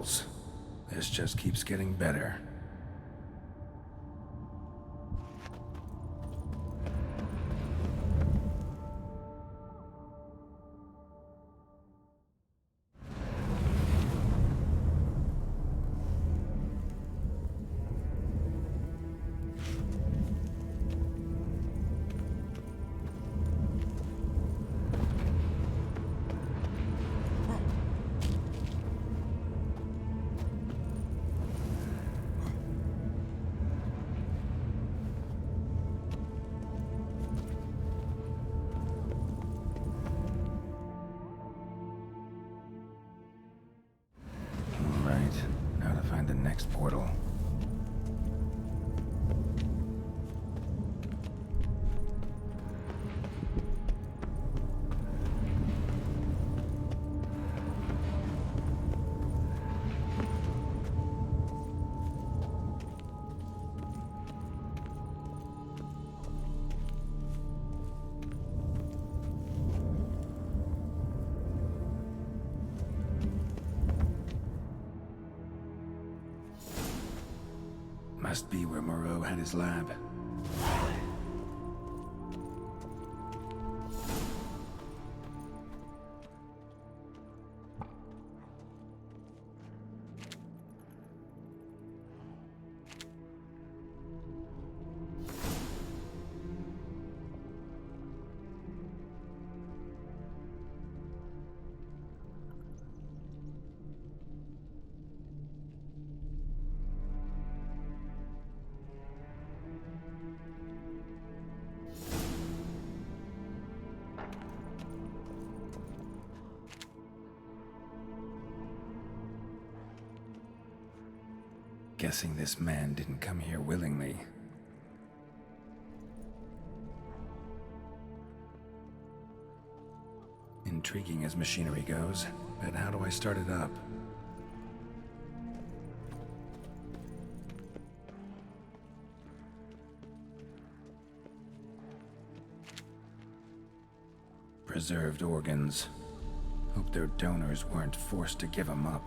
portals. This just keeps getting better. Now to find the next portal. Must be where Moreau had his lab. Guessing this man didn't come here willingly. Intriguing as machinery goes, but how do I start it up? Preserved organs. Hope their donors weren't forced to give them up.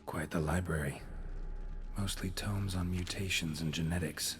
Quite the library. Mostly tomes on mutations and genetics.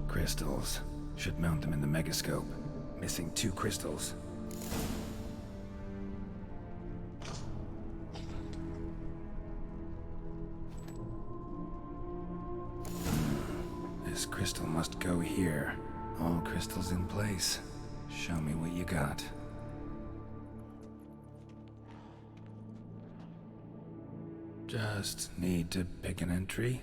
Crystals. Should mount them in the megascope. Missing 2 crystals. This crystal must go here. All crystals in place. Show me what you got. Just need to pick an entry.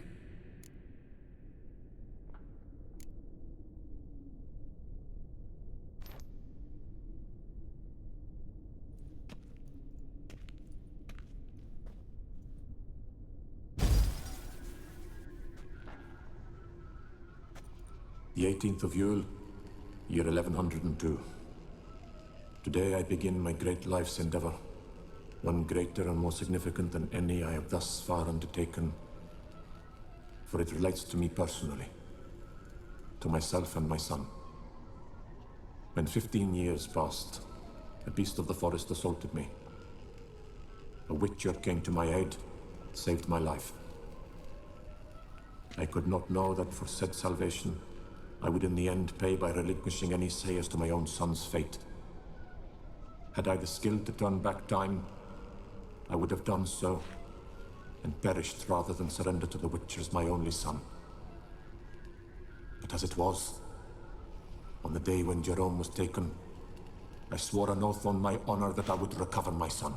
The 18th of Yule, year 1102. Today I begin my great life's endeavor, one greater and more significant than any I have thus far undertaken, for it relates to me personally, to myself and my son. When 15 years passed, a beast of the forest assaulted me. A witcher came to my aid, saved my life. I could not know that for said salvation, I would in the end pay by relinquishing any say as to my own son's fate. Had I the skill to turn back time, I would have done so, and perished rather than surrender to the Witchers my only son. But as it was, on the day when Jerome was taken, I swore an oath on my honor that I would recover my son.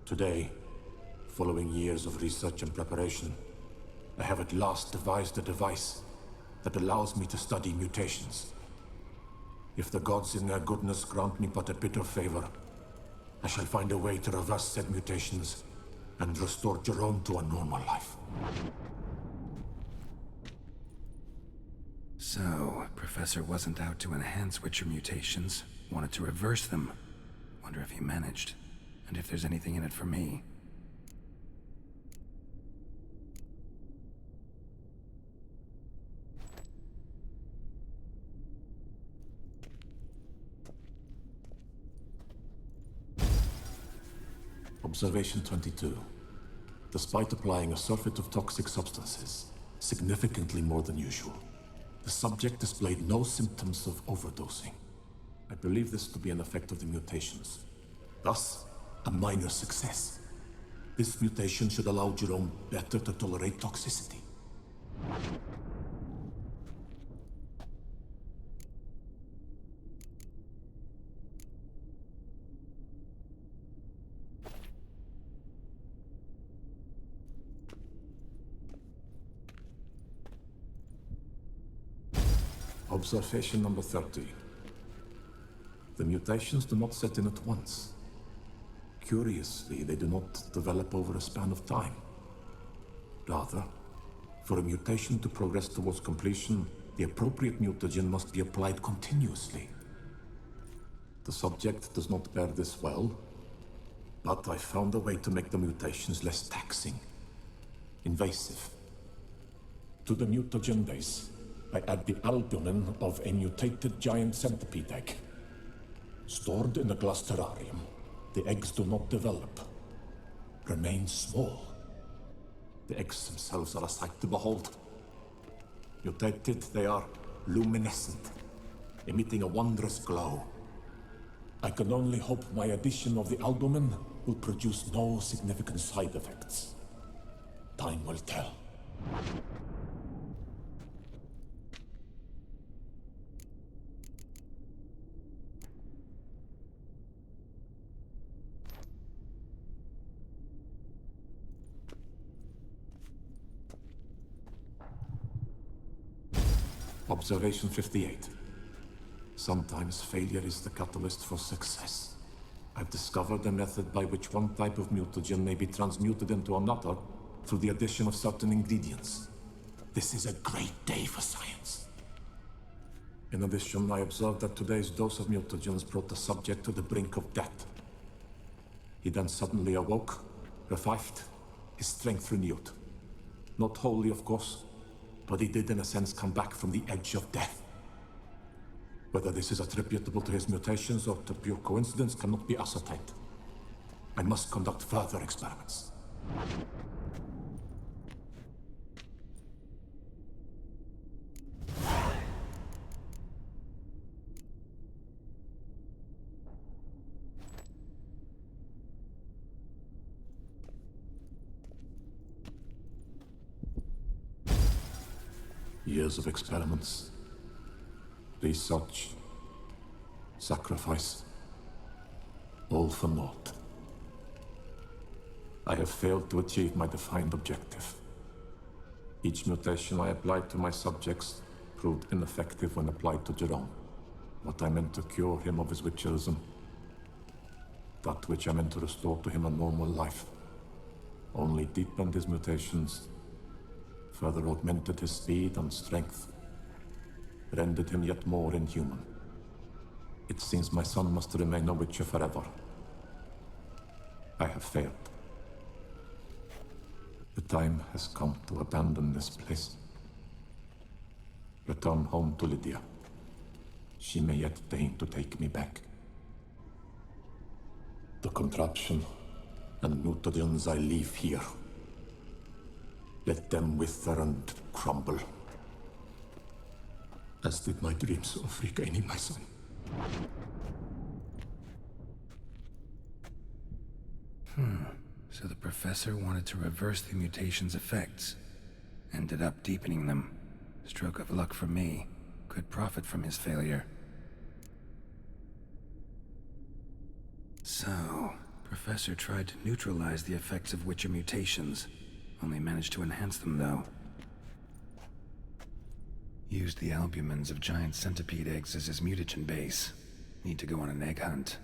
Today, following years of research and preparation, I have at last devised a device that allows me to study mutations. If the gods in their goodness grant me but a bit of favor, I shall find a way to reverse said mutations and restore Jerome to a normal life. So, Professor wasn't out to enhance Witcher mutations, wanted to reverse them. Wonder if he managed, and if there's anything in it for me. Observation 22. Despite applying a surfeit of toxic substances, significantly more than usual, the subject displayed no symptoms of overdosing. I believe this to be an effect of the mutations. Thus, a minor success. This mutation should allow Jerome better to tolerate toxicity. Observation number 30. The mutations do not set in at once. Curiously, they do not develop over a span of time. Rather, for a mutation to progress towards completion, the appropriate mutagen must be applied continuously. The subject does not bear this well, but I found a way to make the mutations less taxing, invasive. To the mutagen base, I add the albumin of a mutated giant centipede egg. Stored in a glass terrarium, the eggs do not develop, remain small. The eggs themselves are a sight to behold. Mutated, they are luminescent, emitting a wondrous glow. I can only hope my addition of the albumin will produce no significant side effects. Time will tell. Observation 58. Sometimes failure is the catalyst for success. I've discovered a method by which one type of mutagen may be transmuted into another through the addition of certain ingredients. This is a great day for science. In addition, I observed that today's dose of mutagens brought the subject to the brink of death. He then suddenly awoke, revived, his strength renewed. Not wholly, of course, but he did in a sense come back from the edge of death. Whether this is attributable to his mutations or to pure coincidence cannot be ascertained. I must conduct further experiments. Years of experiments, research, sacrifice, all for naught. I have failed to achieve my defined objective. Each mutation I applied to my subjects proved ineffective when applied to Jerome. What I meant to cure him of his witcherism, that which I meant to restore to him a normal life, only deepened his mutations, further augmented his speed and strength, rendered him yet more inhuman. It seems my son must remain a witcher forever. I have failed. The time has come to abandon this place. Return home to Lydia. She may yet deign to take me back. The contraption and mutagens I leave here. Let them wither and crumble. As did my dreams of regaining my son. So the professor wanted to reverse the mutation's effects. Ended up deepening them. Stroke of luck for me. Could profit from his failure. So, Professor tried to neutralize the effects of Witcher mutations. Only managed to enhance them, though. Used the albumins of giant centipede eggs as his mutagen base. Need to go on an egg hunt.